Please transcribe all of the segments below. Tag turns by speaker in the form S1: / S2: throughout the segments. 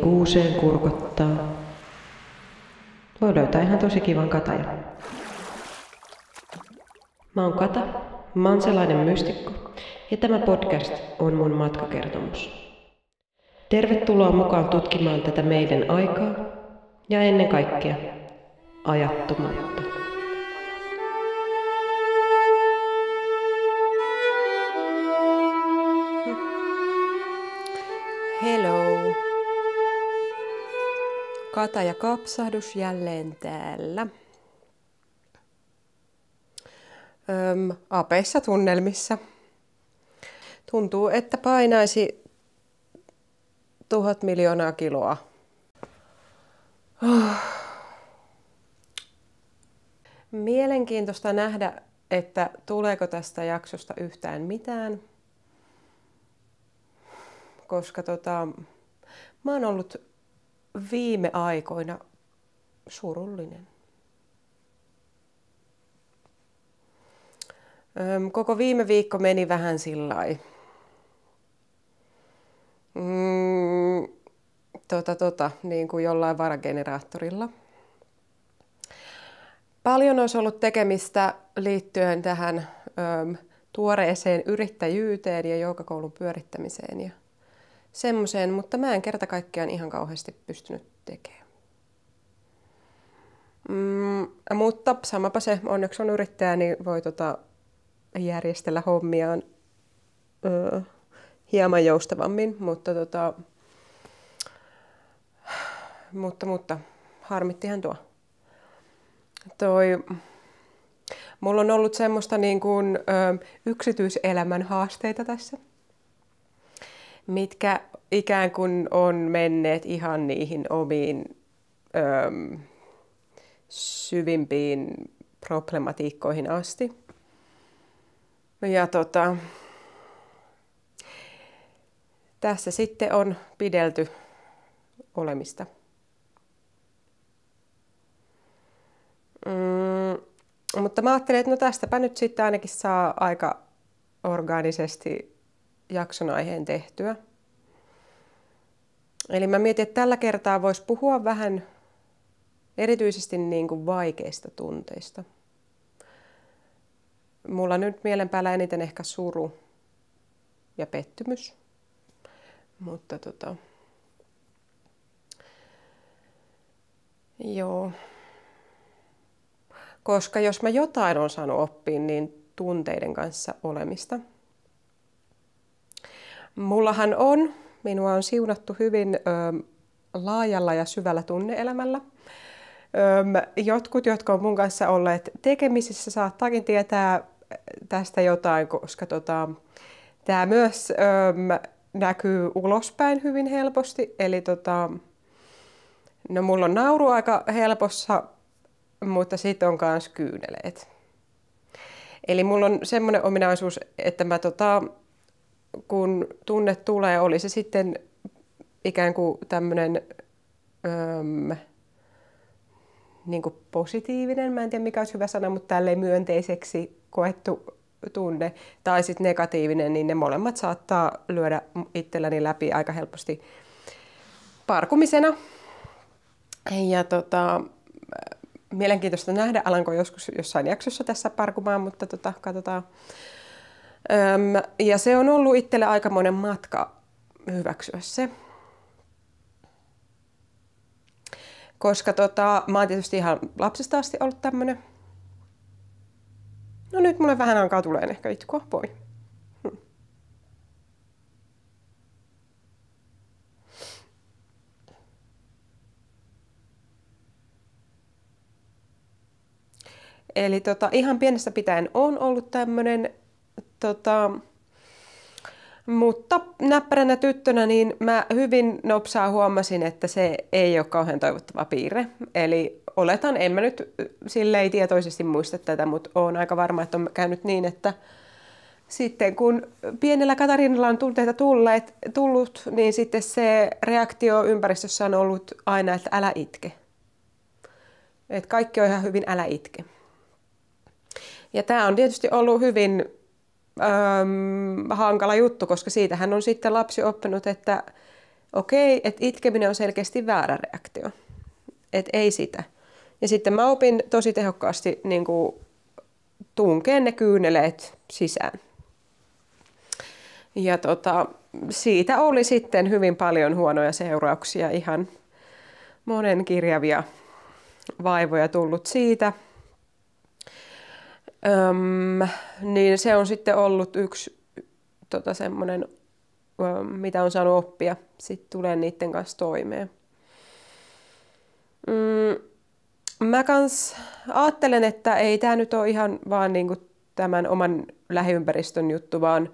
S1: Kuuseen kurkottaa. Voi löytää ihan tosi kivan katajan. Mä oon Kata, mä oon sellainen mystikko, ja tämä podcast on mun matkakertomus. Tervetuloa mukaan tutkimaan tätä meidän aikaa, ja ennen kaikkea ajattomuutta.
S2: Hello! Kata ja kapsahdus jälleen täällä. Apeissa tunnelmissa. Tuntuu, että painaisi 1000 miljoonaa kiloa. Mielenkiintoista nähdä, että tuleeko tästä jaksosta yhtään mitään. Koska mä oon ollut viime aikoina surullinen. Koko viime viikko meni vähän sillai. Niin kuin jollain varageneraattorilla. Paljon olisi ollut tekemistä liittyen tähän tuoreeseen yrittäjyyteen ja joogakoulun pyörittämiseen ja semmoiseen, mutta mä en kerta kaikkiaan ihan kauheasti pystynyt tekemään. Mutta samapa se, onneksi on yrittäjä, niin voi järjestellä hommiaan hieman joustavammin, mutta harmittihan tuo. Mulla on ollut semmoista niin kuin, yksityiselämän haasteita tässä, mitkä ikään kuin on menneet ihan niihin omiin syvimpiin problematiikkoihin asti. Ja tässä sitten on pidelty olemista. Mutta mä ajattelin, että no tästäpä nyt sitten ainakin saa aika orgaanisesti jakson aiheen tehtyä. Eli mä mietin, että tällä kertaa voisi puhua vähän erityisesti niin kuin vaikeista tunteista. Mulla on nyt mielen päällä eniten ehkä suru ja pettymys. Mutta joo. Koska jos mä jotain on saanut oppia, niin tunteiden kanssa olemista. Minua on siunattu hyvin laajalla ja syvällä tunne-elämällä. Jotkut, jotka on mun kanssa olleet tekemisissä, saattaakin tietää tästä jotain, koska tämä myös näkyy ulospäin hyvin helposti. Eli no mulla on nauru aika helpossa, mutta sitten on myös kyyneleet. Eli mulla on semmoinen ominaisuus, että mä kun tunne tulee, oli se sitten ikään kuin tämmöinen niin kuin positiivinen, mä en tiedä mikä olisi hyvä sana, mutta tälleen myönteiseksi koettu tunne, tai sitten negatiivinen, niin ne molemmat saattaa lyödä itselläni läpi aika helposti parkumisena. Ja mielenkiintoista nähdä, alanko joskus jossain jaksossa tässä parkumaan, mutta katsotaan. Ja se on ollut itselle aikamoinen matka hyväksyä se. Koska mä oon tietysti ihan lapsesta asti ollut tämmönen. No nyt mulle vähän alkaa tulee ehkä itkua pois. Eli ihan pienestä pitäen on ollut tämmönen Mutta näppäränä tyttönä niin mä hyvin nopsaa huomasin, että se ei ole kauhean toivottava piirre. Eli oletan, en mä nyt silleen tietoisesti muista tätä, mutta oon aika varma, että on käynyt niin, että sitten kun pienellä Katarinalla on tunteita tullut, niin sitten se reaktio ympäristössä on ollut aina, että älä itke. Että kaikki on ihan hyvin, älä itke. Ja tämä on tietysti ollut hyvin hankala juttu, koska siitähän on sitten lapsi oppinut, että okei, että itkeminen on selkeästi väärä reaktio. Että ei sitä. Ja sitten mä opin tosi tehokkaasti niin kuin tunkeen ne kyyneleet sisään. Ja siitä oli sitten hyvin paljon huonoja seurauksia, ihan monen kirjavia vaivoja tullut siitä. Niin se on sitten ollut yksi semmoinen, mitä on saanut oppia. Sitten tulee niiden kanssa toimeen. Mä kans ajattelen, että ei tämä nyt ole ihan vaan niinku tämän oman lähiympäristön juttu, vaan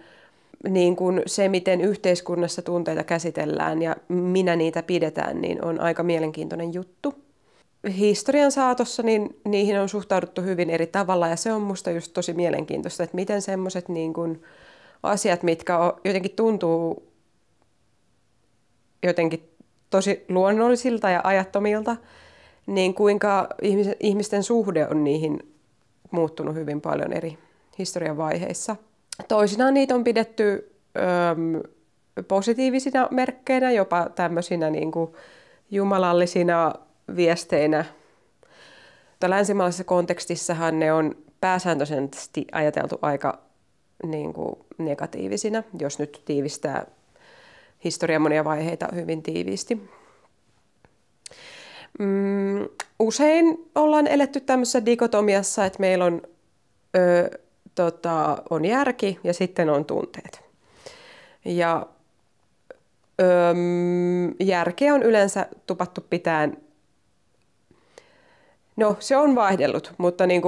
S2: niinku se, miten yhteiskunnassa tunteita käsitellään ja minä niitä pidetään, niin on aika mielenkiintoinen juttu. Historian saatossa niin niihin on suhtauduttu hyvin eri tavalla ja se on musta just tosi mielenkiintoista, että miten semmoiset niin kuin asiat, mitkä jotenkin tuntuu jotenkin tosi luonnollisilta ja ajattomilta, niin kuinka ihmisten suhde on niihin muuttunut hyvin paljon eri historian vaiheissa. Toisinaan niitä on pidetty positiivisina merkkeinä, jopa tämmöisinä niin kuin jumalallisina viesteinä. Länsimaalaisessa kontekstissahan ne on pääsääntöisesti ajateltu aika niin kuin negatiivisina, jos nyt tiivistää historian monia vaiheita hyvin tiiviisti. Usein ollaan eletty tämmöisessä dikotomiassa, että meillä on järki ja sitten on tunteet. Ja järkeä on yleensä tupattu pitäen. No, se on vaihdellut, mutta niin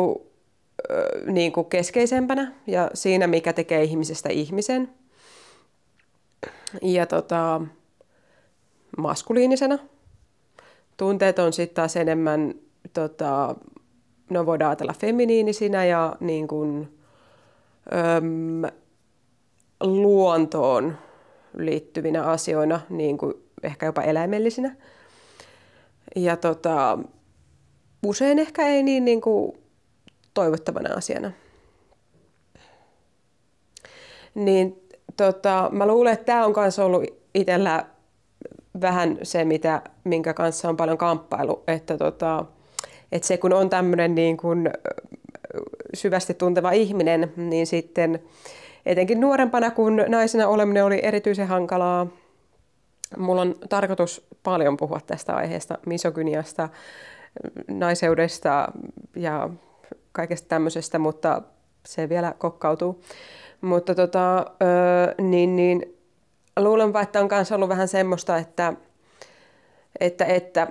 S2: kuin keskeisempänä ja siinä, mikä tekee ihmisestä ihmisen. Ja maskuliinisena. Tunteet on sitten taas enemmän, no voidaan ajatella feminiinisinä ja niin kuin, luontoon liittyvinä asioina, niin kuin ehkä jopa eläimellisinä. Ja usein ehkä ei niin kuin toivottavana asiana. Niin mä luulen, että tämä on myös ollut itsellä vähän se, minkä kanssa on paljon kamppailu, että se kun on tämmöinen niin kuin syvästi tunteva ihminen, niin sitten etenkin nuorempana, kun naisena oleminen oli erityisen hankalaa. Mulla on tarkoitus paljon puhua tästä aiheesta, misogyniasta, naiseudesta ja kaikesta tämmöisestä, mutta se vielä kokkautuu. Mutta niin luulenpa, että on myös ollut vähän semmoista, että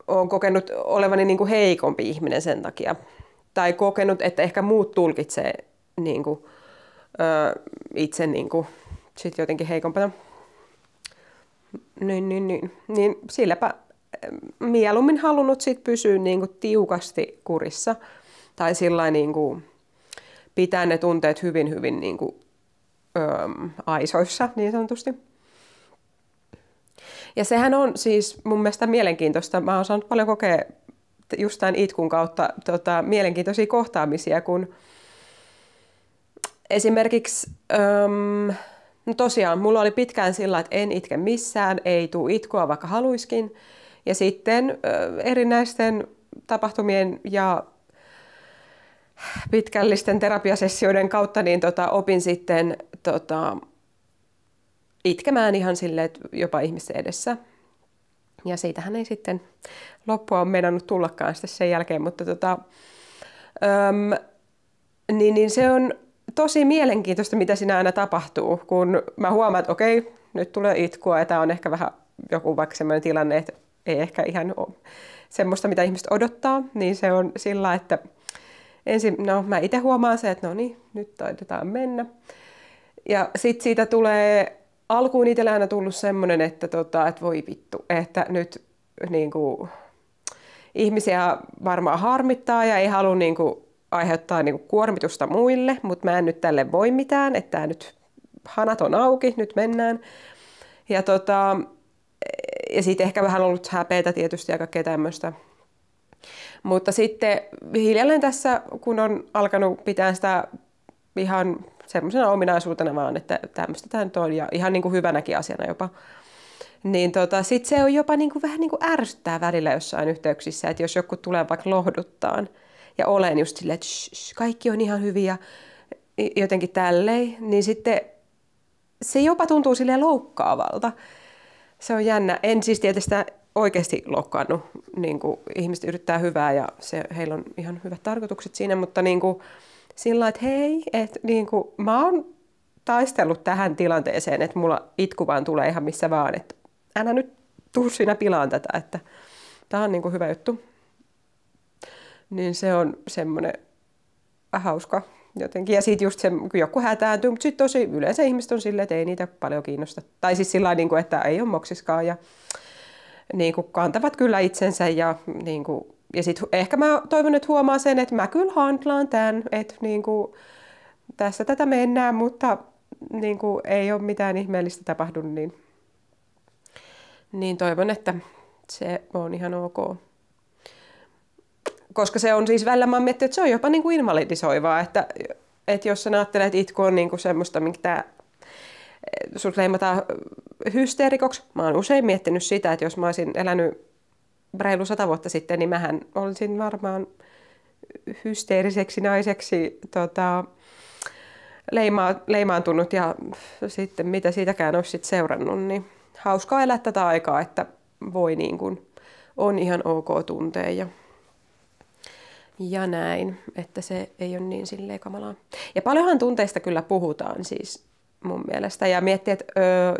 S2: olen kokenut olevani niin kuin heikompi ihminen sen takia. Tai kokenut, että ehkä muut tulkitsee niin kuin, itse niin kuin, sit jotenkin heikompana. Niin silläpä mieluummin halunnut sit pysyä niin kuin tiukasti kurissa. Tai sillain niin kuin pitää ne tunteet hyvin niin kuin, aisoissa niin sanotusti. Ja sehän on siis mun mielestä mielenkiintoista. Mä oon saanut paljon kokea just tämän itkun kautta mielenkiintoisia kohtaamisia, kun esimerkiksi, no tosiaan, mulla oli pitkään sillä, että en itke missään, ei tule itkua vaikka haluiskin. Ja sitten erinäisten tapahtumien ja pitkällisten terapiasessioiden kautta niin opin sitten itkemään ihan silleen, että jopa ihmisten edessä. Ja siitähän ei sitten loppua ole meinannut tullakaan sitten sen jälkeen, mutta niin se on tosi mielenkiintoista, mitä siinä aina tapahtuu, kun mä huomaan, että okei, nyt tulee itkua ja tämä on ehkä vähän joku vaikka sellainen tilanne, että ei ehkä ihan ole semmoista, mitä ihmiset odottaa, niin se on sillä, että ensin, no mä itse huomaan se, että no niin, nyt taitetaan mennä. Ja sitten siitä tulee, alkuun itsellä aina tullut semmoinen, että voi vittu, että nyt niin kuin, ihmisiä varmaan harmittaa ja ei halua niin kuin, aiheuttaa niin kuin, kuormitusta muille, mutta mä en nyt tälle voi mitään, että tää nyt hanat on auki, nyt mennään. Ja sitten ehkä vähän ollut häpeätä tietysti ja kaikkea tämmöistä. Mutta sitten hiljalleen tässä, kun on alkanut pitää sitä ihan semmoisena ominaisuutena vaan, että tämmöistä tämä nyt on ja ihan niin kuin hyvänäkin asiana jopa, niin sitten se on jopa niin kuin, vähän niin kuin ärsyttää välillä jossain yhteyksissä, että jos joku tulee vaikka lohduttaan ja olen just silleen, että kaikki on ihan hyviä jotenkin tälleen, niin sitten se jopa tuntuu silleen loukkaavalta. Se on jännä. En siis tietysti oikeasti loukkaannut. Niin kuin ihmiset yrittää hyvää ja heillä on ihan hyvät tarkoitukset siinä, mutta niin kuin, sillä lailla, että hei, että niin kuin, mä oon taistellut tähän tilanteeseen, että mulla itku vaan tulee ihan missä vaan, että älä nyt tuu siinä pilaan tätä, että tää on niin kuin hyvä juttu. Niin se on semmoinen hauska jotenkin. Ja sitten just se, kun joku hätääntyy, mutta sitten tosi yleensä ihmiset on silleen, että ei niitä paljon kiinnosta. Tai siis sillä lailla, että ei ole moksiskaan ja niin kuin kantavat kyllä itsensä niin kuin, ja sitten ehkä mä toivon, että huomaa sen, että mä kyllä handlaan tämän, että niin kuin, tässä tätä mennään, mutta niin kuin, ei ole mitään ihmeellistä tapahtunut, niin toivon, että se on ihan ok. Koska se on siis välillä, mä oon miettinyt, että se on jopa niin kuin invalidisoivaa, että jos sä ajattelet, että itku on niin kuin semmoista, mitä sut leimataan hysteerikoksi. Mä oon usein miettinyt sitä, että jos mä olisin elänyt reilu 100 vuotta sitten, niin mähän olisin varmaan hysteeriseksi naiseksi leimaantunut ja sitten mitä siitäkään olisi sit seurannut, niin hauskaa elää tätä aikaa, että voi niin kuin, on ihan ok tuntea ja näin, että se ei ole niin silleen kamalaa. Ja paljonhan tunteista kyllä puhutaan siis mun mielestä. Ja miettii, että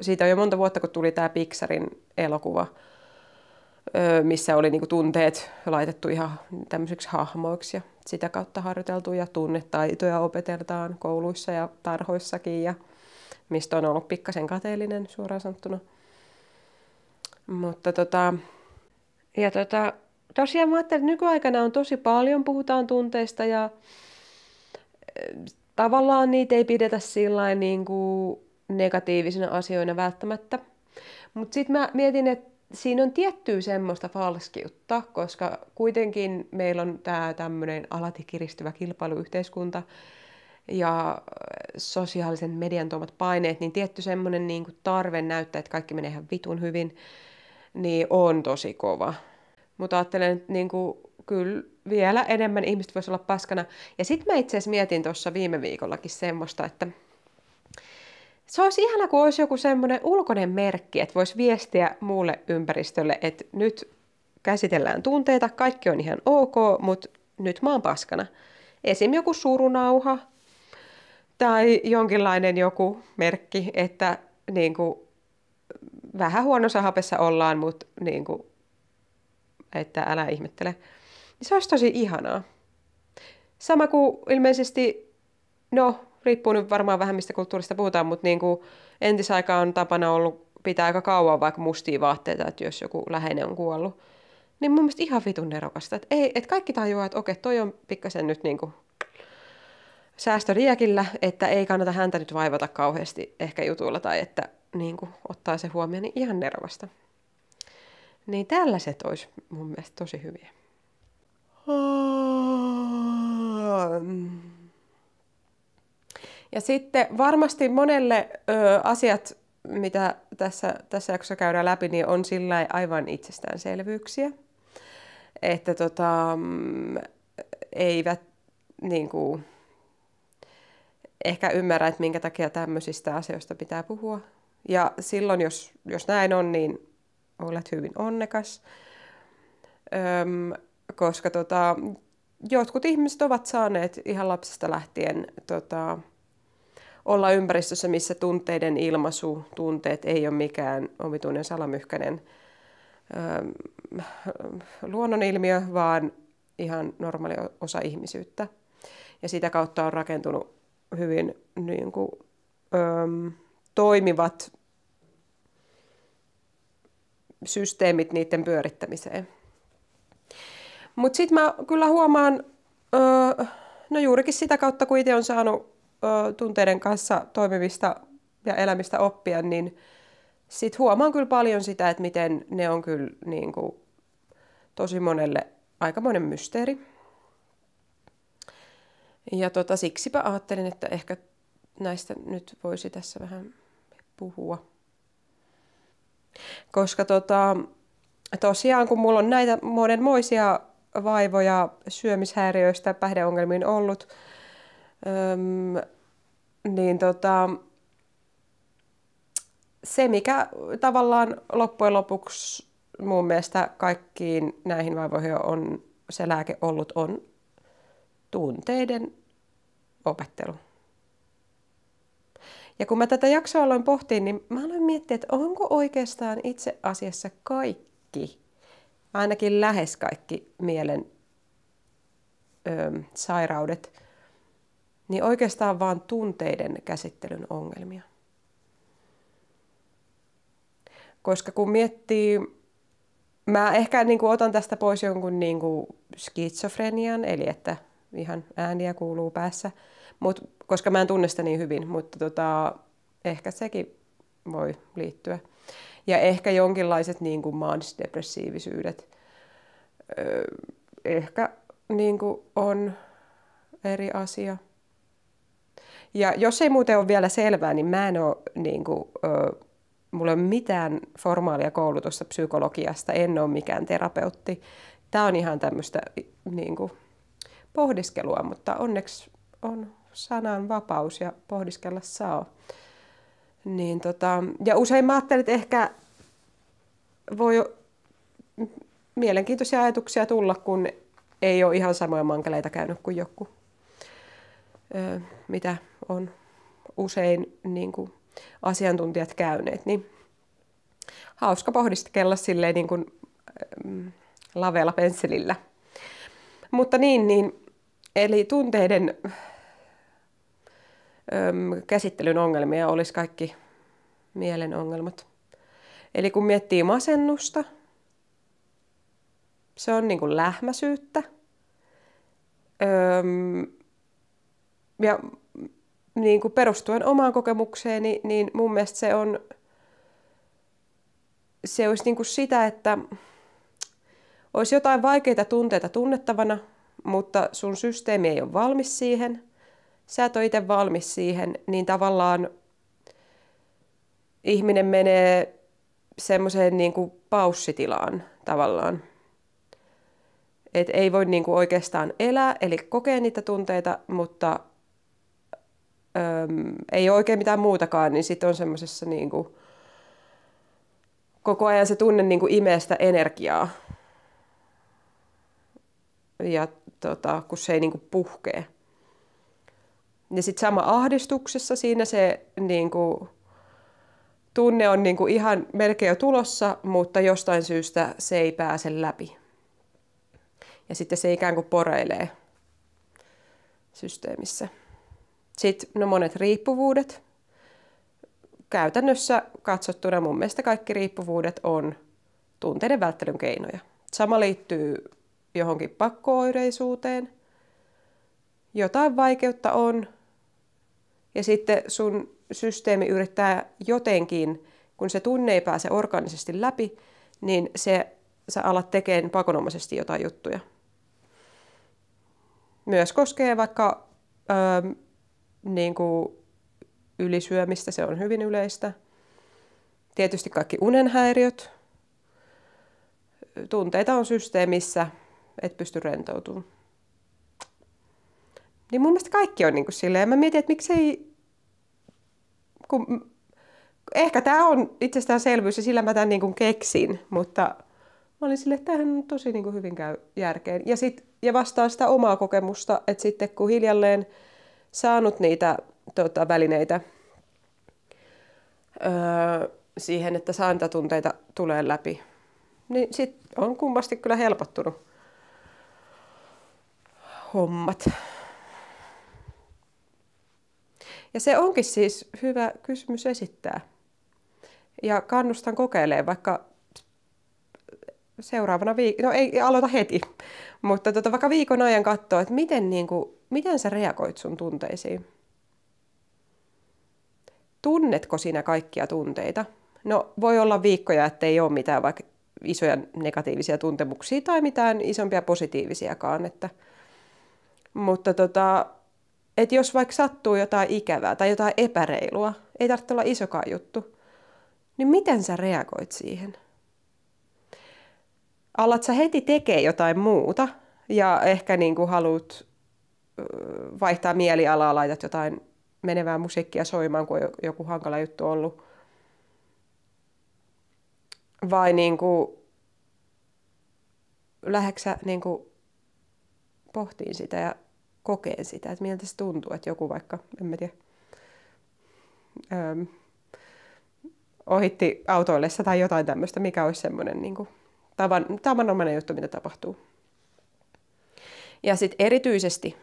S2: siitä on jo monta vuotta, kun tuli tämä Pixarin elokuva, missä oli niinku tunteet laitettu ihan tämmöisiksi hahmoiksi ja sitä kautta harjoiteltu ja tunnetaitoja opeteltaan kouluissa ja tarhoissakin ja mistä on ollut pikkasen kateellinen suoraan sanottuna. Mutta tosiaan mä ajattelin, että nykyaikana on tosi paljon, puhutaan tunteista ja tavallaan niitä ei pidetä sillain niin kuin negatiivisina asioina välttämättä. Mutta sitten mä mietin, että siinä on tiettyä semmoista falskiutta, koska kuitenkin meillä on tämä tämmöinen alati kiristyvä kilpailuyhteiskunta ja sosiaalisen median tuomat paineet, niin tietty semmoinen niin kuin tarve näyttää, että kaikki menee ihan vitun hyvin, niin on tosi kova. Mutta ajattelen, että niin kuin, kyllä vielä enemmän ihmiset voisi olla paskana. Ja sitten mä itse asiassa mietin tuossa viime viikollakin semmoista, että se olisi ihana, kun olisi joku semmoinen ulkoinen merkki, että voisi viestiä muulle ympäristölle, että nyt käsitellään tunteita, kaikki on ihan ok, mutta nyt mä oon paskana. Esim. Joku surunauha tai jonkinlainen joku merkki, että niin kuin, vähän huonossa hapessa ollaan, mutta niin kuin, että älä ihmettele. Niin se olisi tosi ihanaa. Sama kuin ilmeisesti, no riippuu nyt varmaan vähän mistä kulttuurista puhutaan, mutta niin kuin entisaikaan on tapana ollut pitää aika kauan vaikka mustia vaatteita, että jos joku läheinen on kuollut. Niin mun mielestä ihan vitun nerokasta. Että kaikki tajuaa, että okei, toi on pikkasen nyt niin kuin säästöriäkillä, että ei kannata häntä nyt vaivata kauheasti ehkä jutuilla tai että niin kuin ottaa se huomioon, niin ihan nerokasta. Niin tällaiset olisi mun mielestä tosi hyviä. Ja sitten varmasti monelle asiat, mitä tässä jaksossa käydään läpi, niin on sillä aivan itsestäänselvyyksiä. Että eivät niin kuin, ehkä ymmärrä, että minkä takia tämmöisistä asioista pitää puhua. Ja silloin, jos näin on, niin olet hyvin onnekas, koska jotkut ihmiset ovat saaneet ihan lapsesta lähtien olla ympäristössä, missä tunteiden ilmaisu, tunteet ei ole mikään omituinen salamyhkäinen luonnonilmiö, vaan ihan normaali osa ihmisyyttä. Ja sitä kautta on rakentunut hyvin niin kuin, toimivat systeemit niiden pyörittämiseen. Mutta sitten mä kyllä huomaan, no juurikin sitä kautta, kun itse on saanut tunteiden kanssa toimivista ja elämistä oppia, niin sitten huomaan kyllä paljon sitä, että miten ne on kyllä niin kuin tosi monelle aikamoinen mysteeri. Ja siksipä ajattelin, että ehkä näistä nyt voisi tässä vähän puhua. Koska tosiaan, kun mulla on näitä monenmoisia vaivoja syömishäiriöistä päihdeongelmiin ollut, niin se, mikä tavallaan loppujen lopuksi mun mielestä kaikkiin näihin vaivoihin on se lääke ollut, on tunteiden opettelu. Ja kun mä tätä jaksoa aloin pohtia, niin mä aloin miettiä, että onko oikeastaan itse asiassa kaikki, ainakin lähes kaikki mielen sairaudet, niin oikeastaan vaan tunteiden käsittelyn ongelmia. Koska kun miettii, mä ehkä niin kuin otan tästä pois jonkun niin kuin skitsofrenian, eli että ihan ääniä kuuluu päässä, koska mä en tunne sitä niin hyvin, mutta ehkä sekin voi liittyä. Ja ehkä jonkinlaiset niin kuin maanisdepressiivisyydet ehkä niin kuin on eri asia. Ja jos ei muuten ole vielä selvää, niin mä en ole niin kuin, mulla ei ole mitään formaalia koulutusta psykologiasta, en ole mikään terapeutti. Tämä on ihan tämmöistä niin kuin pohdiskelua, mutta onneksi on sanan vapaus ja pohdiskella saa. Niin ja usein mä ajattelin, että ehkä voi mielenkiintoisia ajatuksia tulla, kun ei ole ihan samoja mankeleita käynyt kuin joku, mitä on usein niin kuin asiantuntijat käyneet. Niin hauska pohdiskella silleen niin kuin lavealla pensselillä. Mutta niin, eli tunteiden käsittelyn ongelmia olisi kaikki mielen ongelmat. Eli kun miettii masennusta, se on niin kuin lähmäsyyttä. Ja niin kuin perustuen omaan kokemukseeni, niin mun mielestä se olisi niin kuin sitä, että olisi jotain vaikeita tunteita tunnettavana, mutta sun systeemi ei ole valmis siihen. Sä et ole itse valmis siihen, niin tavallaan ihminen menee semmoiseen niin kuin paussitilaan tavallaan. Et ei voi niin kuin oikeastaan elää, eli kokea niitä tunteita, mutta ei ole oikein mitään muutakaan, niin sitten on semmoisessa niin kuin koko ajan se tunne niin kuin imee sitä energiaa. Ja kun se ei niin kuin puhkee. Ja sitten sama ahdistuksessa, siinä se niin kuin, tunne on niin kuin ihan melkein jo tulossa, mutta jostain syystä se ei pääse läpi. Ja sitten se ikään kuin poreilee systeemissä. Sitten monet riippuvuudet. Käytännössä katsottuna mun mielestä kaikki riippuvuudet on tunteiden välttelyn keinoja. Sama liittyy johonkin pakko-oireisuuteen. Jotain vaikeutta on. Ja sitten sun systeemi yrittää jotenkin, kun se tunne ei pääse orgaanisesti läpi, niin sä alat tekemään pakonomaisesti jotain juttuja. Myös koskee vaikka niin kuin ylisyömistä, se on hyvin yleistä. Tietysti kaikki unenhäiriöt. Tunteita on systeemissä, et pysty rentoutumaan. Niin mun mielestä kaikki on niin kuin silleen. Mä mietin, että miksei, ehkä tää on itsestäänselvyys ja sillä mä tämän niin kuin keksin, mutta mä olin silleen, että tämähän tosi niin kuin hyvin käy järkeen. Ja vastaan sitä omaa kokemusta, että sitten kun hiljalleen saanut niitä välineitä siihen, että saan niitä tunteita tulee läpi, niin sitten on kummasti kyllä helpottunut hommat. Ja se onkin siis hyvä kysymys esittää. Ja kannustan kokeilemaan vaikka seuraavana no ei aloita heti, mutta vaikka viikon ajan katsoa, että miten sä reagoit sun tunteisiin. Tunnetko sinä kaikkia tunteita? No voi olla viikkoja, että ei ole mitään vaikka isoja negatiivisia tuntemuksia tai mitään isompia positiivisiakaan. Mutta että jos vaikka sattuu jotain ikävää tai jotain epäreilua, ei tarvitse olla isokaan juttu, niin miten sä reagoit siihen? Alat sä heti tekee jotain muuta ja ehkä niin kuin haluat vaihtaa mielialaa, laitat jotain menevää musiikkia soimaan, kun on joku hankala juttu ollut. Vai niin kuin, lähdetkö sä niin kuin pohtiin sitä ja kokeen sitä, että miltä se tuntuu, että joku vaikka, en mä tiedä, ohitti autoillessa tai jotain tämmöistä, mikä olisi semmoinen niin kuin tavanomainen juttu, mitä tapahtuu. Ja sitten erityisesti,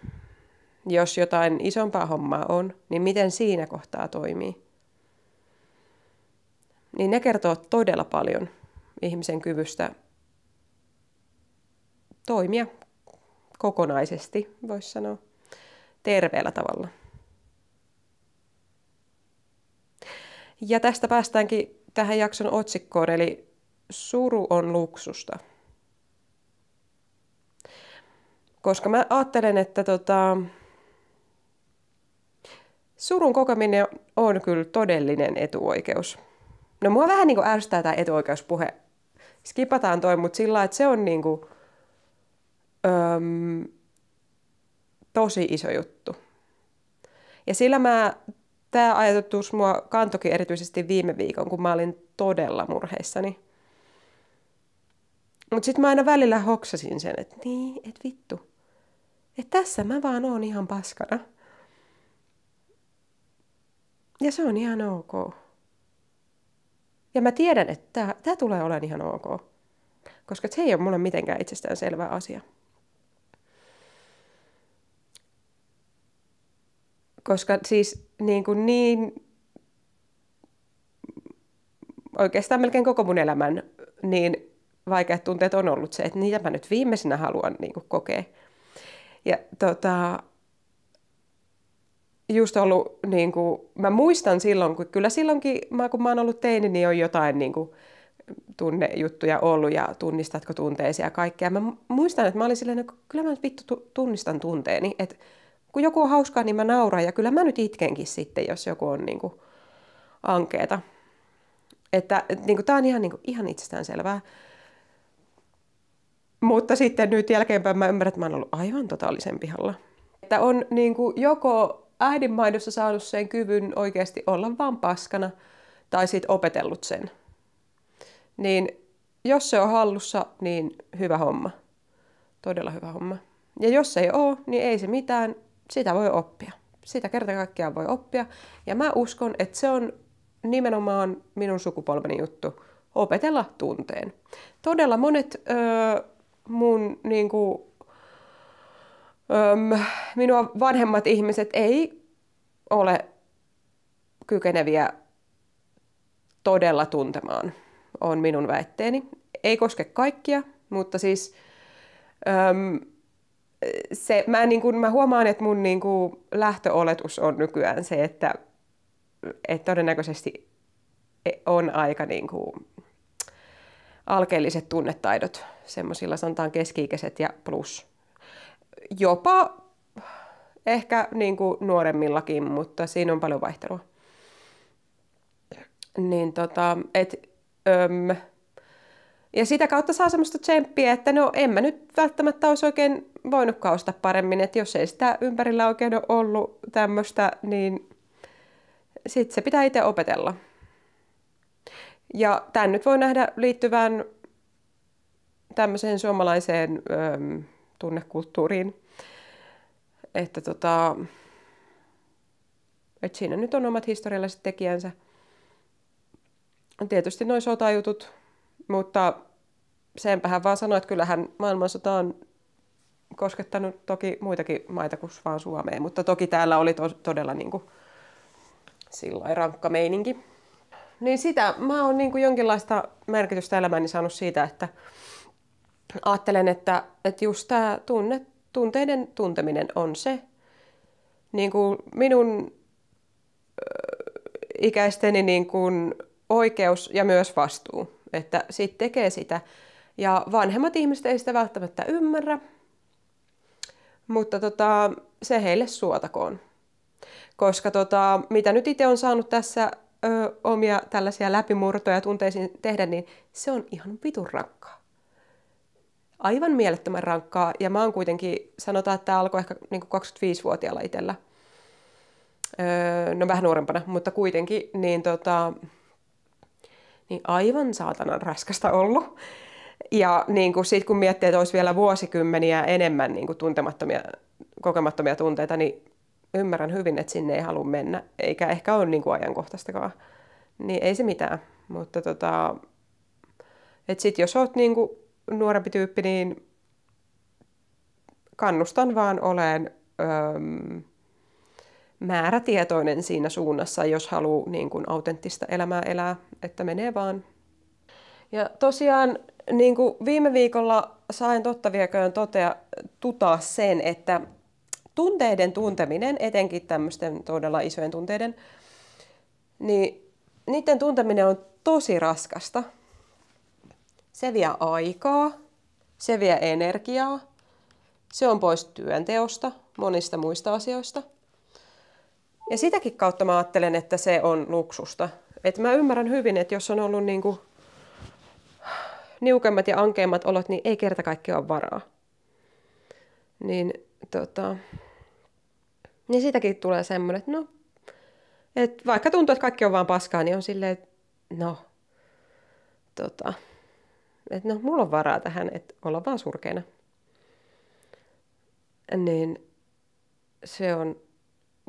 S2: jos jotain isompaa hommaa on, niin miten siinä kohtaa toimii. Niin ne kertoo todella paljon ihmisen kyvystä toimia kokonaisesti, voisi sanoa, terveellä tavalla. Ja tästä päästäänkin tähän jakson otsikkoon, eli suru on luksusta. Koska mä ajattelen, että surun kokeminen on kyllä todellinen etuoikeus. No mua vähän niin kuin ärsyttää tämä etuoikeuspuhe. Skipataan toi, mutta sillä että se on niin kuin, tosi iso juttu. Ja sillä tämä ajatus mua kantokin erityisesti viime viikon, kun mä olin todella murheissani. Mutta sitten mä aina välillä hoksasin sen, että vittu. Että tässä mä vaan oon ihan paskana. Ja se on ihan ok. Ja mä tiedän, että tää tulee olemaan ihan ok. Koska se ei ole mulle mitenkään itsestäänselvä asia. Koska siis niin oikeastaan melkein koko mun elämän niin vaikeat tunteet on ollut se, että niitä mä nyt viimeisenä haluan niin kuin kokea. Ja just ollut, niin kuin, mä muistan silloin, kyllä silloinkin, kun mä oon ollut teini, niin on jotain niin kuin, tunnejuttuja ollut ja tunnistatko tunteisia ja kaikkea. Mä muistan, että mä olin silleen, että kyllä mä nyt vittu tunnistan tunteeni, että kun joku on hauskaa, niin mä nauran ja kyllä mä nyt itkenkin sitten, jos joku on niin kuin, ankeeta. Että niin kuin, tää on ihan itsestäänselvää. Mutta sitten nyt jälkeenpäin mä ymmärrän, että mä oon ollut aivan totaalisen pihalla. Että on niin kuin, joko äidinmaidossa saanut sen kyvyn oikeasti olla vaan paskana tai sitten opetellut sen. Niin jos se on hallussa, niin hyvä homma. Todella hyvä homma. Ja jos ei ole, niin ei se mitään. Sitä voi oppia. Sitä kerta kaikkiaan voi oppia. Ja mä uskon, että se on nimenomaan minun sukupolveni juttu. Opetella tunteen. Todella monet mun niinku, minua vanhemmat ihmiset ei ole kykeneviä todella tuntemaan, on minun väitteeni. Ei koske kaikkia, mutta siis mä huomaan, että mun niinku lähtöoletus on nykyään se, että todennäköisesti on aika niinku alkeelliset tunnetaidot, semmoisilla sanotaan keski-ikäiset ja plus. Jopa ehkä niinku nuoremmillakin, mutta siinä on paljon vaihtelua. Niin ja sitä kautta saa semmoista tsemppiä, että no en mä nyt välttämättä olisi oikein voinutkaan ostaa paremmin, että jos ei sitä ympärillä oikein ole ollut tämmöistä, niin sitten se pitää itse opetella. Ja tämän nyt voi nähdä liittyvän tämmöiseen suomalaiseen tunnekulttuuriin, että että siinä nyt on omat historialliset tekijänsä. Tietysti nuo sotajutut, mutta senpähän vaan sanoi, että kyllähän maailmansota on koskettanut toki muitakin maita kuin vaan Suomea, mutta toki täällä oli todella niin kuin Sillain rankka meininki. Niin sitä mä oon niin kuin jonkinlaista merkitystä elämääni saanut siitä, että ajattelen, että just tämä tunteiden tunteminen on se niin kuin minun ikäisteni niin kuin oikeus ja myös vastuu, että sit tekee sitä. Ja vanhemmat ihmiset ei sitä välttämättä ymmärrä, mutta se heille suotakoon. Koska mitä nyt itse on saanut tässä omia tällaisia läpimurtoja tunteisiin tehdä, niin se on ihan vitun rankkaa. Aivan mielettömän rankkaa. Ja mä oon kuitenkin, sanotaan, että tämä alkoi ehkä niin 25-vuotiaalla itsellä. No vähän nuorempana, mutta kuitenkin, niin aivan saatanan raskasta ollut. Ja niin sit kun miettii, että olisi vielä vuosikymmeniä enemmän niin kokemattomia tunteita, niin ymmärrän hyvin, että sinne ei halua mennä, eikä ehkä ole niin ajankohtaistakaan. Niin ei se mitään. Mutta että sit jos oot niin nuorempi tyyppi, niin kannustan vaan oleen määrätietoinen siinä suunnassa, jos haluaa niin kuin autenttista elämää elää, että menee vaan. Ja tosiaan niin kuin viime viikolla sain totta vieköön tutaa sen, että tunteiden tunteminen, etenkin tämmöisten todella isojen tunteiden, niin niiden tunteminen on tosi raskasta. Se vie aikaa, se vie energiaa, se on pois työnteosta, monista muista asioista. Ja sitäkin kautta mä ajattelen, että se on luksusta. Että mä ymmärrän hyvin, että jos on ollut niinku niukemmat ja ankeimmat olot, niin ei kerta kaikkiaan ole varaa. Niin sitäkin tulee semmoinen, että että vaikka tuntuu, että kaikki on vaan paskaa, niin on silleen, että mulla on varaa tähän, että olla vaan surkeana. Niin se on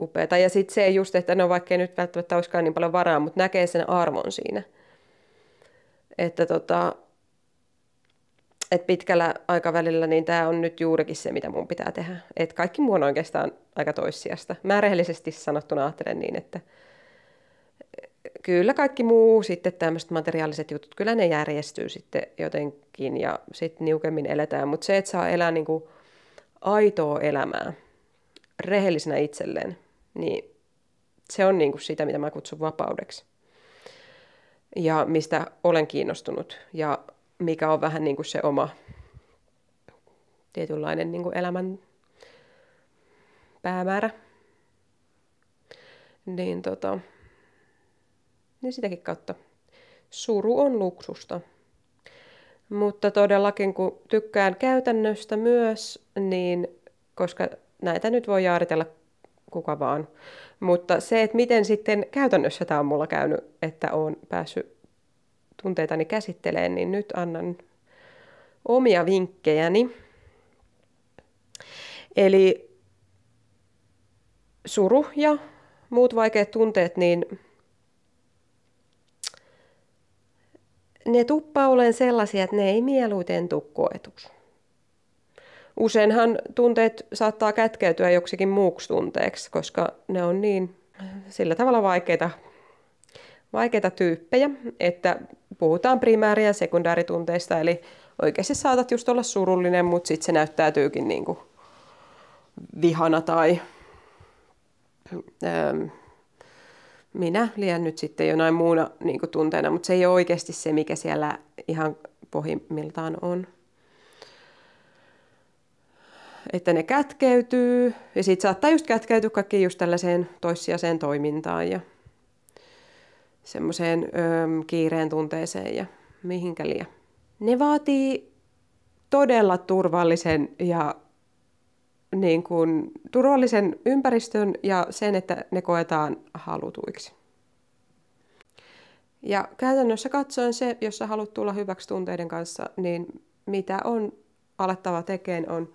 S2: upeata. Ja sitten se just, että vaikka ei nyt välttämättä olisikaan niin paljon varaa, mutta näkee sen arvon siinä. Että että pitkällä aikavälillä niin tämä on nyt juurikin se, mitä mun pitää tehdä. Että kaikki muu on oikeastaan aika toissijasta. Mä rehellisesti sanottuna ajattelen niin, että kyllä kaikki muu, sitten tämmöiset materiaaliset jutut, kyllä ne järjestyy sitten jotenkin ja sitten niukemmin eletään. Mutta se, että saa elää niinku aitoa elämää rehellisenä itselleen, niin se on niinku sitä, mitä mä kutsun vapaudeksi. Ja mistä olen kiinnostunut ja mikä on vähän niin kuin se oma tietynlainen niin kuin elämän päämäärä. Niin sitäkin kautta suru on luksusta. Mutta todellakin kun tykkään käytännöstä myös, niin koska näitä nyt voi jaaritella kuka vaan. Mutta se, että miten sitten käytännössä tämä on mulla käynyt, että olen päässyt tunteitani käsitteleen, niin nyt annan omia vinkkejäni. Eli suru ja muut vaikeat tunteet, niin ne tuppaa olemaan sellaisia, että ne ei mieluiten tule koetuksi. Useinhan tunteet saattaa kätkeytyä joksikin muuksi tunteeksi, koska ne on niin sillä tavalla vaikeita tyyppejä, että puhutaan primääri- ja sekundääritunteista, eli oikeasti saatat just olla surullinen, mutta sitten se näyttäytyykin niin kuin vihana tai minä liian nyt sitten jonain muuna niin kuin tunteena, mutta se ei ole oikeasti se, mikä siellä ihan pohjimmiltaan on. Että ne kätkeytyy ja sitten saattaa just kätkeytyä kaikki just tällaiseen toissijaiseen toimintaan ja semmoiseen kiireen tunteeseen ja mihinkä liian. Ne vaatii todella turvallisen ja niin kuin, turvallisen ympäristön ja sen, että ne koetaan halutuiksi. Ja käytännössä katsoen se, jos sä haluat tulla hyväksi tunteiden kanssa, niin mitä on alettava tekemään on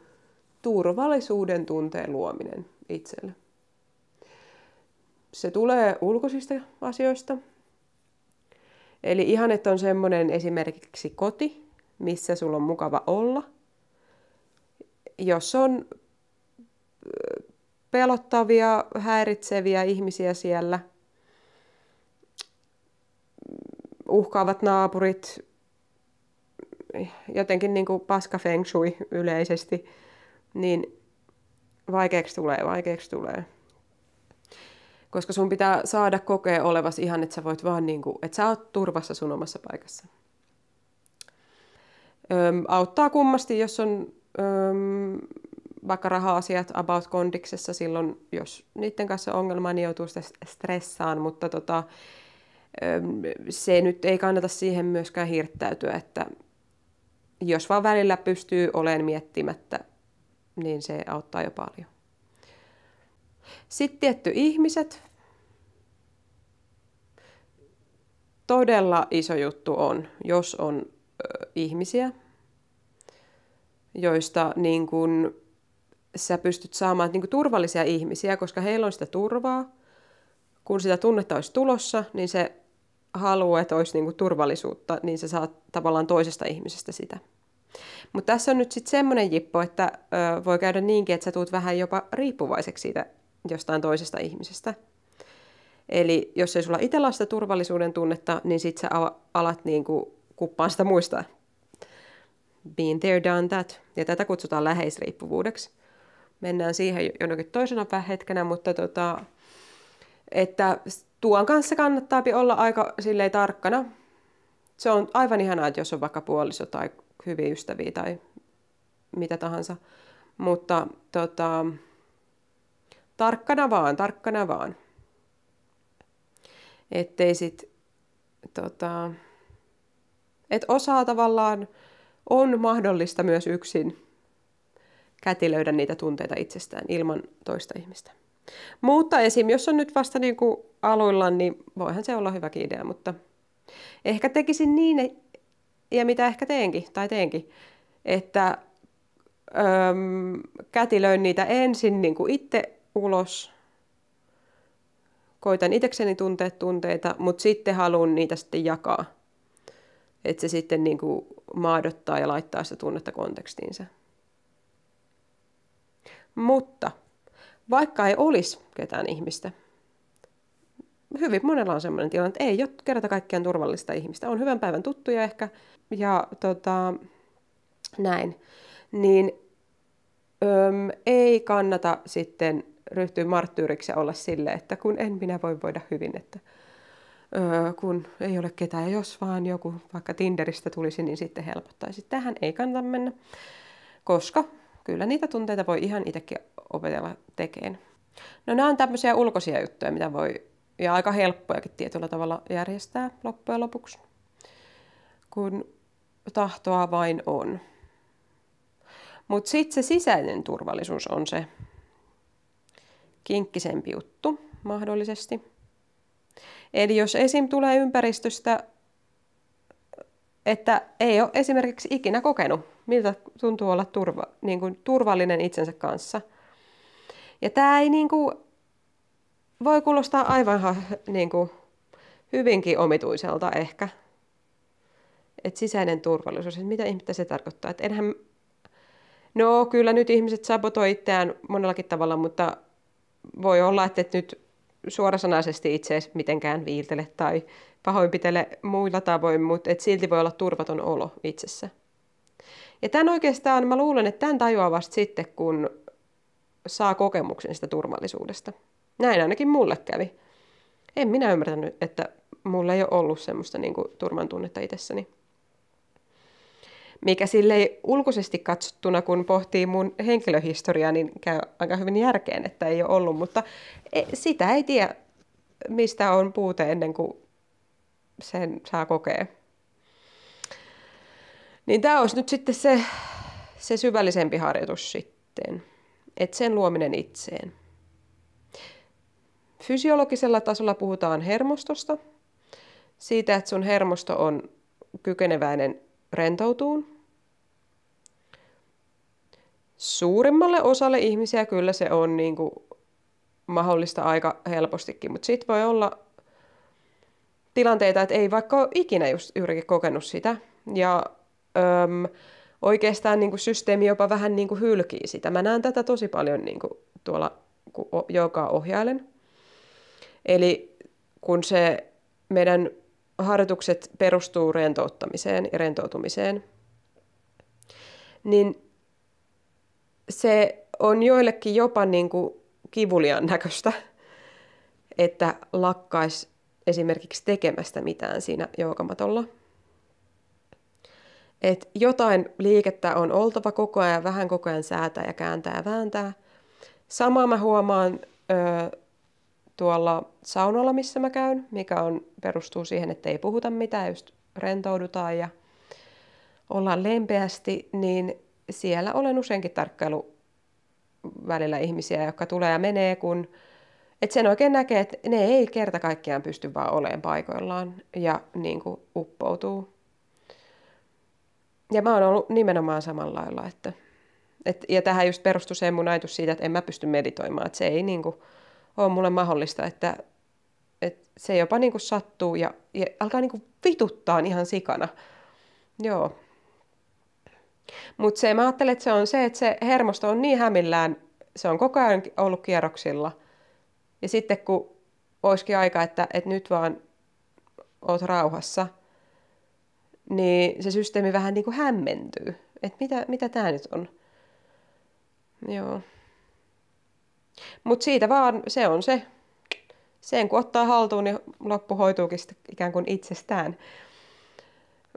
S2: turvallisuuden tunteen luominen itselle. Se tulee ulkoisista asioista. Eli ihan, että on semmoinen esimerkiksi koti, missä sulla on mukava olla. Jos on pelottavia, häiritseviä ihmisiä siellä, uhkaavat naapurit, jotenkin niin kuin paska feng shui yleisesti, niin vaikeaksi tulee. Koska sun pitää saada kokea olevasi ihan, että sä voit vaan niin kuin, että sä oot turvassa sun omassa paikassa. Auttaa kummasti, jos on vaikka raha-asiat about kondiksessa silloin, jos niiden kanssa on ongelmaa, niin joutuu sitä stressaan, mutta se nyt ei kannata siihen myöskään hirttäytyä, että jos vaan välillä pystyy olemaan miettimättä, niin se auttaa jo paljon. Sitten tietty ihmiset. Todella iso juttu on, jos on ihmisiä, joista niin kun sä pystyt saamaan niin kun turvallisia ihmisiä, koska heillä on sitä turvaa. Kun sitä tunnetta olisi tulossa, niin se haluaa, että olisi niin kun turvallisuutta, niin sä saat tavallaan toisesta ihmisestä sitä. Mutta tässä on nyt sitten semmoinen jippo, että voi käydä niinkin, että sä tuut vähän jopa riippuvaiseksi siitä jostain toisesta ihmisestä. Eli jos ei sulla itsellä ole sitä turvallisuuden tunnetta, niin sit sä alat niinku kuppaan sitä muista. Been there, done that. Ja tätä kutsutaan läheisriippuvuudeksi. Mennään siihen jonnekin toisena hetkenä, mutta että tuon kanssa kannattaa olla aika silleen tarkkana. Se on aivan ihanaa, että jos on vaikka puoliso tai hyviä ystäviä tai mitä tahansa. Mutta tarkkana vaan. Ettei sit, et osaa tavallaan on mahdollista myös yksin kätilöidä niitä tunteita itsestään ilman toista ihmistä. Mutta esim. Jos on nyt vasta niinku aluillaan, niin voihan se olla hyväkin idea, mutta ehkä tekisin niin, ja mitä ehkä teenkin, että kätilöin niitä ensin niinku itse ulos, koitan itsekseni tunteita, mutta sitten haluan niitä sitten jakaa. Että se sitten niin kuin maadottaa ja laittaa sitä tunnetta kontekstiinsa. Mutta vaikka ei olisi ketään ihmistä, hyvin monella on sellainen tilanne, että ei ole kerta kaikkiaan turvallista ihmistä. On hyvän päivän tuttuja ehkä ja näin. Niin ei kannata sitten ryhtyä marttyyriksi ja olla silleen, että kun en minä voi voida hyvin, että kun ei ole ketään. Ja jos vaan joku vaikka Tinderistä tulisi, niin sitten helpottaisi. Tähän ei kannata mennä, koska kyllä niitä tunteita voi ihan itsekin opetella tekemään. No nämä on tämmöisiä ulkoisia juttuja, mitä voi, ja aika helppojakin tietyllä tavalla järjestää loppujen lopuksi, kun tahtoa vain on. Mutta sitten se sisäinen turvallisuus on se kinkkisempi juttu mahdollisesti. Eli jos esim. Tulee ympäristöstä, että ei ole esimerkiksi ikinä kokenut, miltä tuntuu olla turvallinen itsensä kanssa. Ja tämä ei voi kuulostaa aivan hyvinkin omituiselta ehkä. Että sisäinen turvallisuus, että mitä ihmettä se tarkoittaa. Että no kyllä nyt ihmiset sabotoi itseään monellakin tavalla, mutta voi olla, että et nyt suorasanaisesti itseäsi mitenkään viiltele tai pahoinpitele muilla tavoin, mutta et silti voi olla turvaton olo itsessä. Ja tämän oikeastaan, mä luulen, että tämän tajuaa vasta sitten, kun saa kokemuksen sitä turvallisuudesta. Näin ainakin mulle kävi. En minä ymmärtänyt, että mulla ei ole ollut semmoista turvan tunnetta itsessäni. Mikä silleen ulkoisesti katsottuna, kun pohtii mun henkilöhistoriaa, niin käy aika hyvin järkeen, että ei ole ollut. Mutta sitä ei tiedä, mistä on puute ennen kuin sen saa kokea. Niin tämä olisi nyt sitten se syvällisempi harjoitus sitten. Että sen luominen itseen. Fysiologisella tasolla puhutaan hermostosta. Siitä, että sun hermosto on kykeneväinen rentoutuun. Suurimmalle osalle ihmisiä kyllä se on mahdollista aika helpostikin, mutta sitten voi olla tilanteita, että ei vaikka ole ikinä juurikin kokenut sitä. Ja oikeastaan systeemi jopa vähän hylkii sitä. Mä näen tätä tosi paljon tuolla, kun joogaa ohjailen. Eli kun se meidän harjoitukset perustuu rentouttamiseen ja rentoutumiseen, niin se on joillekin jopa niin kuin kivuliaan näköistä, että lakkaisi esimerkiksi tekemästä mitään siinä joogamatolla. Et jotain liikettä on oltava koko ajan, vähän koko ajan säätää ja kääntää ja vääntää. Samaa mä huomaan tuolla saunalla, missä mä käyn, mikä perustuu siihen, että ei puhuta mitään, just rentoudutaan ja ollaan lempeästi, niin siellä olen useinkin tarkkailu välillä ihmisiä, jotka tulee ja menee, että sen oikein näkee, että ne ei kerta kaikkiaan pysty vaan olemaan paikoillaan ja niin kuin uppoutuu. Ja mä oon ollut nimenomaan samalla lailla, ja tähän just perustui se mun ajatus siitä, että en mä pysty meditoimaan, että se ei niin kuin ole mulle mahdollista, että se jopa niin kuin sattuu ja alkaa niin kuin vituttaa ihan sikana. Joo. Mutta mä ajattelen, että se on se, että se hermosto on niin hämillään, se on koko ajan ollut kierroksilla. Ja sitten kun olisikin aika, että nyt vaan oot rauhassa, niin se systeemi vähän niin kuin hämmentyy. Että mitä tää nyt on? Joo. Mutta siitä vaan se on se. Sen kun ottaa haltuun, niin loppu hoituukin ikään kuin itsestään.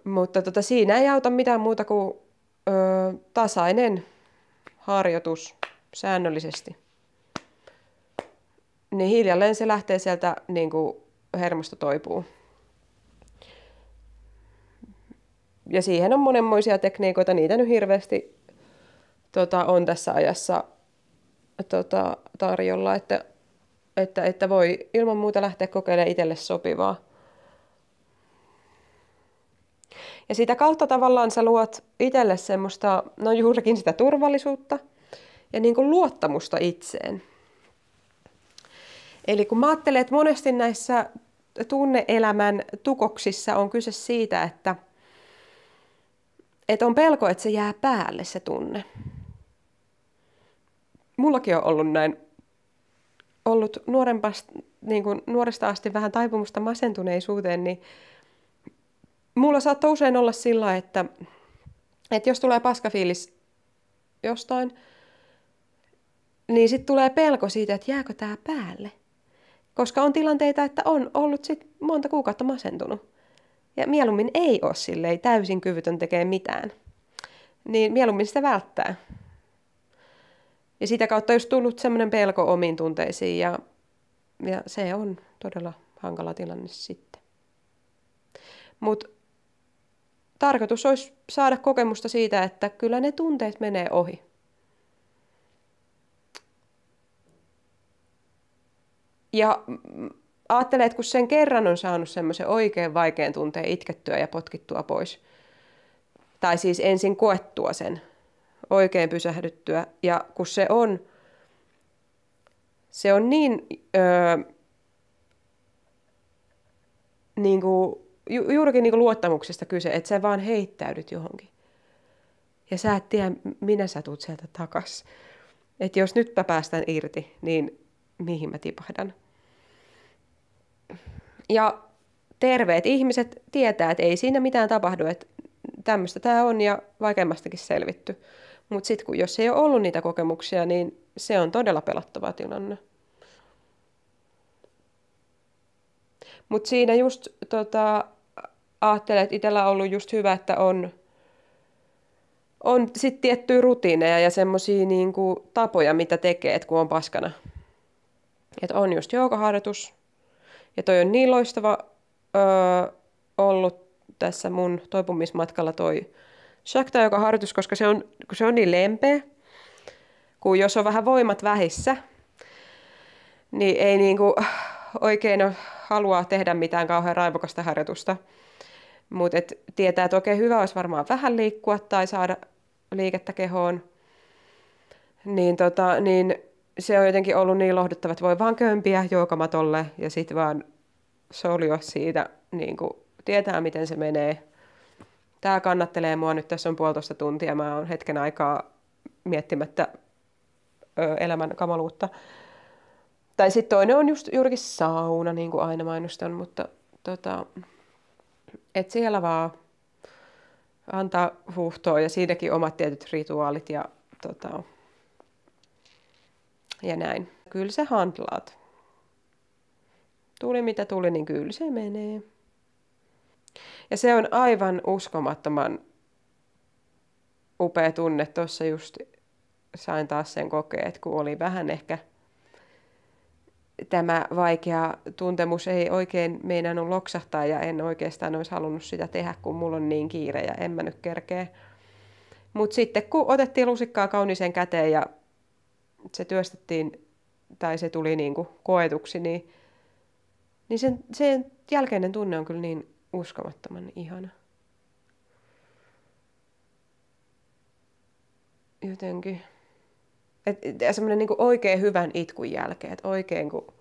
S2: Mutta siinä ei auta mitään muuta kuin tasainen harjoitus säännöllisesti. Niin hiljalleen se lähtee sieltä, niin kuin hermosto toipuu. Ja siihen on monenmoisia tekniikoita, niitä nyt hirveästi on tässä ajassa tarjolla, että voi ilman muuta lähteä kokeilemaan itselle sopivaa. Ja sitä kautta tavallaan sä luot itselle semmoista, no juurikin sitä turvallisuutta ja niin kuin luottamusta itseen. Eli kun mä ajattelen, että monesti näissä tunne-elämän tukoksissa on kyse siitä, että on pelko, että se jää päälle se tunne. Mullakin on ollut näin, niin kuin nuoresta asti vähän taipumusta masentuneisuuteen, niin mulla saattaa usein olla sillä, että jos tulee paskafiilis jostain, niin sitten tulee pelko siitä, että jääkö tää päälle. Koska on tilanteita, että on ollut sit monta kuukautta masentunut. Ja mieluummin ei ole silleen täysin kyvytön tekemään mitään. Niin mieluummin sitä välttää. Ja sitä kautta on just tullut semmoinen pelko omiin tunteisiin ja se on todella hankala tilanne sitten. Mutta tarkoitus olisi saada kokemusta siitä, että kyllä ne tunteet menee ohi. Ja ajattelen, että kun sen kerran on saanut semmoisen oikein vaikean tunteen itkettyä ja potkittua pois, tai siis ensin koettua sen, oikein pysähdyttyä, ja kun se on niin, juurikin niin kuin luottamuksesta kyse, että sä vaan heittäydyt johonkin. Ja sä et tiedä, minä sä tuut sieltä takas. Että jos nyt mä päästän irti, niin mihin mä tipahdan. Ja terveet ihmiset tietää, että ei siinä mitään tapahdu, että tämmöistä tää on ja vaikeammastakin selvitty. Mutta sitten jos ei ole ollut niitä kokemuksia, niin se on todella pelottava tilanne. Mutta siinä just ajattelen, että itsellä on ollut just hyvä, että on sitten tiettyjä rutiineja ja semmoisia niinku tapoja, mitä tekee, kun on paskana. Että on just joogaharjoitus. Ja toi on niin loistava ollut tässä mun toipumismatkalla toi Shakta joogaharjoitus, koska se on niin lempeä, kun jos on vähän voimat vähissä, niin ei niinku oikein halua tehdä mitään kauhean raivokasta harjoitusta. Mutta tietää, että oikein hyvä olisi varmaan vähän liikkua tai saada liikettä kehoon. Niin se on jotenkin ollut niin lohduttava, että voi vaan kömpiä joogamatolle ja sitten vaan soljoa siitä, niin kuin tietää miten se menee. Tää kannattelee mua nyt, tässä on 1,5 tuntia, mä oon hetken aikaa miettimättä elämän kamaluutta. Tai sitten toinen on just juurikin sauna, niin kuin aina mainostan, mutta Et siellä vaan antaa huuhtoa ja siinäkin omat tietyt rituaalit ja näin. Kyllä sä handlaat. Tuli mitä tuli, niin kyllä se menee. Ja se on aivan uskomattoman upea tunne. Tuossa just sain taas sen kokea, että kun oli vähän ehkä tämä vaikea tuntemus ei oikein meinannut loksahtaa ja en oikeastaan olisi halunnut sitä tehdä, kun mulla on niin kiire ja en mä nyt kerkeä. Mutta sitten kun otettiin lusikkaa kauniiseen käteen ja se työstettiin tai se tuli niin kuin koetuksi, niin sen jälkeinen tunne on kyllä niin uskomattoman ihana. Jotenkin. Semmoinen niin kuin oikein hyvän itkun jälkeen, että oikein kun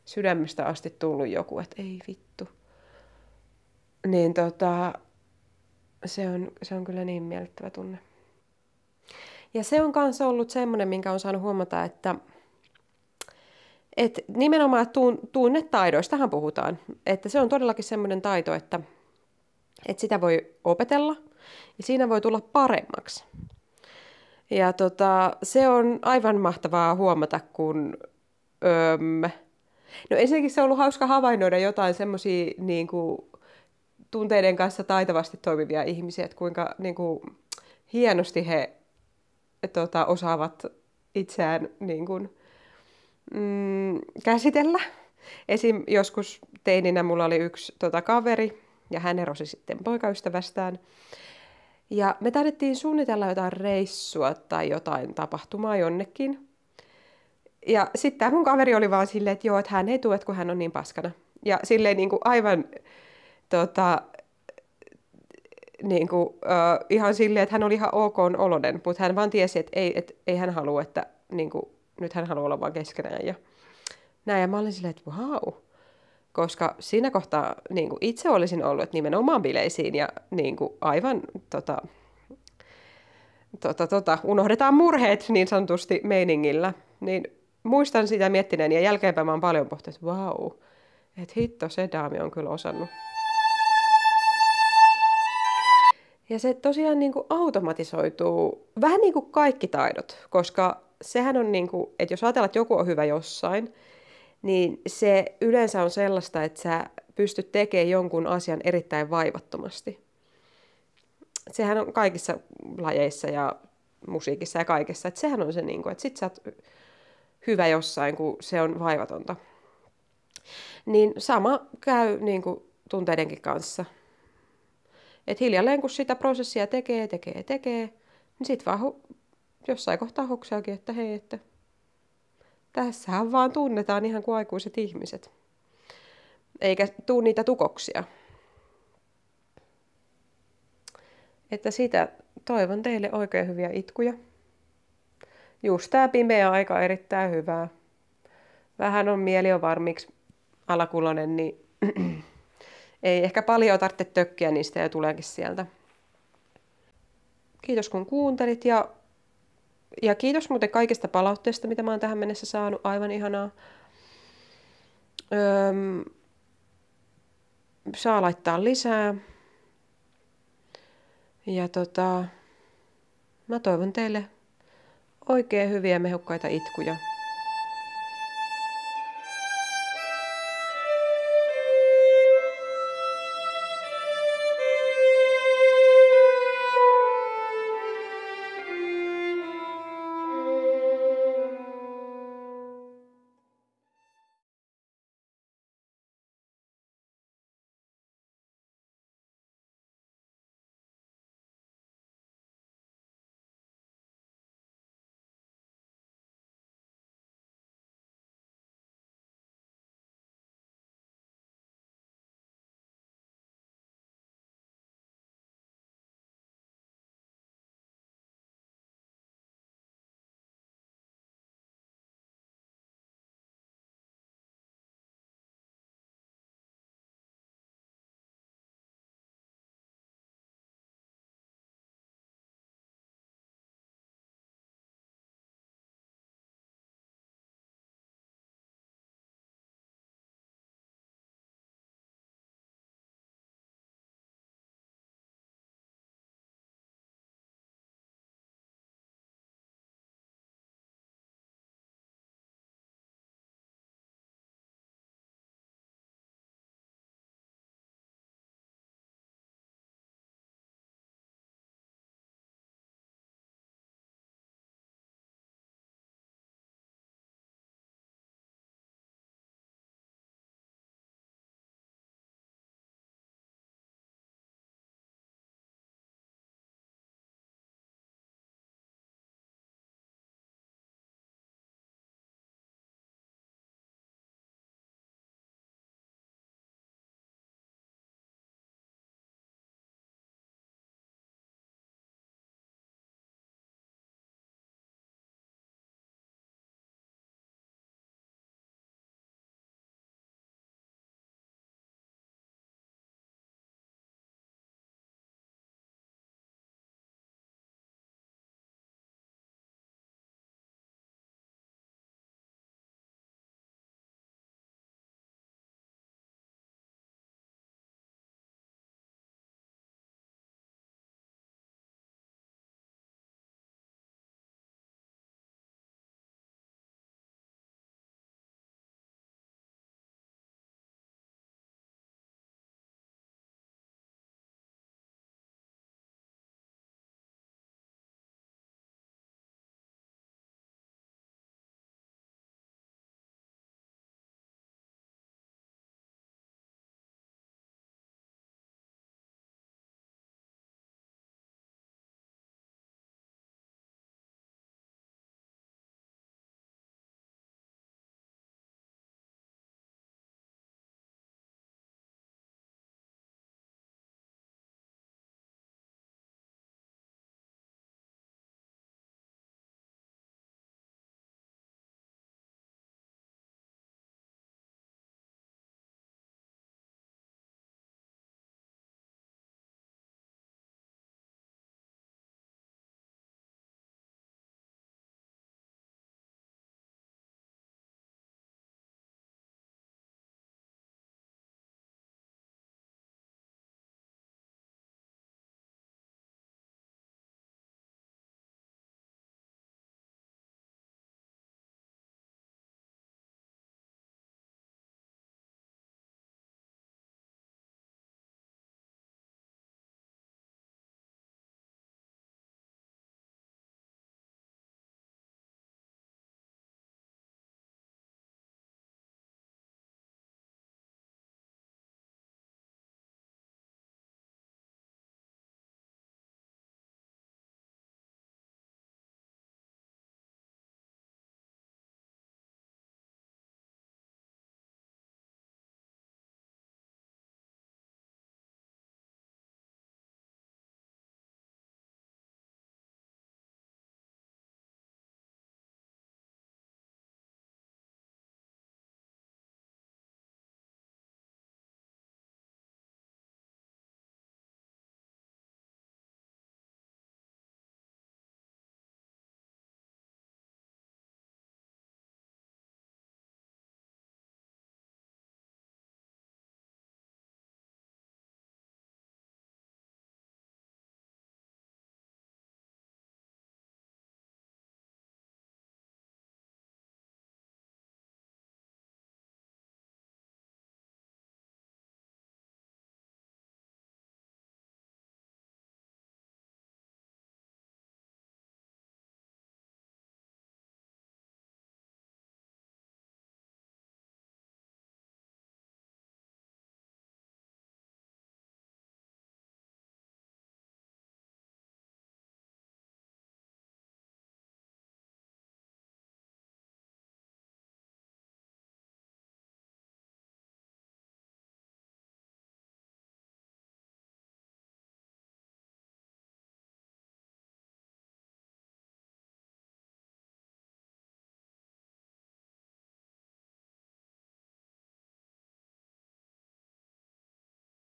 S2: sydämestä asti tullut joku, että ei vittu. Niin se on kyllä niin miellyttävä tunne. Ja se on kanssa ollut semmoinen, minkä on saanut huomata, että nimenomaan tunnetaidoistahan puhutaan. Että se on todellakin semmoinen taito, että sitä voi opetella ja siinä voi tulla paremmaksi. Ja se on aivan mahtavaa huomata, kun no ensinnäkin se on ollut hauska havainnoida jotain semmoisia niin kuin tunteiden kanssa taitavasti toimivia ihmisiä, että kuinka niin kuin hienosti he osaavat itseään niin kuin, käsitellä. Esim. Joskus teininä mulla oli yksi kaveri ja hän erosi sitten poikaystävästään. Ja me taidettiin suunnitella jotain reissua tai jotain tapahtumaa jonnekin. Ja sitten tämä mun kaveri oli vaan silleen, että joo, että hän ei tule, kun hän on niin paskana. Ja silleen niin kuin aivan niin kuin, ihan silleen, että hän oli ihan ok-oloinen, mutta hän vaan tiesi, että ei hän halua, että niin kuin, nyt hän haluaa olla vaan keskenään. Ja näin, ja mä olin silleen, että vau. Koska siinä kohtaa niin kuin itse olisin ollut, että nimenomaan bileisiin ja niin kuin aivan unohdetaan murheet niin sanotusti meiningillä. Niin muistan sitä miettineen ja jälkeenpäin mä oon paljon pohtinut, että vau, että hitto se daami on kyllä osannut. Ja se tosiaan niin kuin automatisoituu vähän niin kuin kaikki taidot, koska sehän on niin kuin, että jos ajatellaan, että joku on hyvä jossain, niin se yleensä on sellaista, että sä pystyt tekemään jonkun asian erittäin vaivattomasti. Sehän on kaikissa lajeissa ja musiikissa ja kaikessa, että sehän on se, niin kuin, että sit sä oot hyvä jossain, kun se on vaivatonta. Niin sama käy niin kuin tunteidenkin kanssa. Että hiljalleen kun sitä prosessia tekee, niin sit vaan jossain kohtaa hoksaakin, että hei, että tässähän vaan tunnetaan ihan kuin aikuiset ihmiset. Eikä tuu niitä tukoksia. Että sitä toivon teille oikein hyviä itkuja. Just tää pimeä aika on erittäin hyvää. Vähän on mieli jo varmiksi alakulonen, niin ei ehkä paljon tarvitse tökkiä, niin sitä jo tuleekin sieltä. Kiitos kun kuuntelit ja kiitos muuten kaikista palautteista, mitä mä oon tähän mennessä saanut. Aivan ihanaa. Saa laittaa lisää. Ja mä toivon teille oikein hyviä mehukkaita itkuja.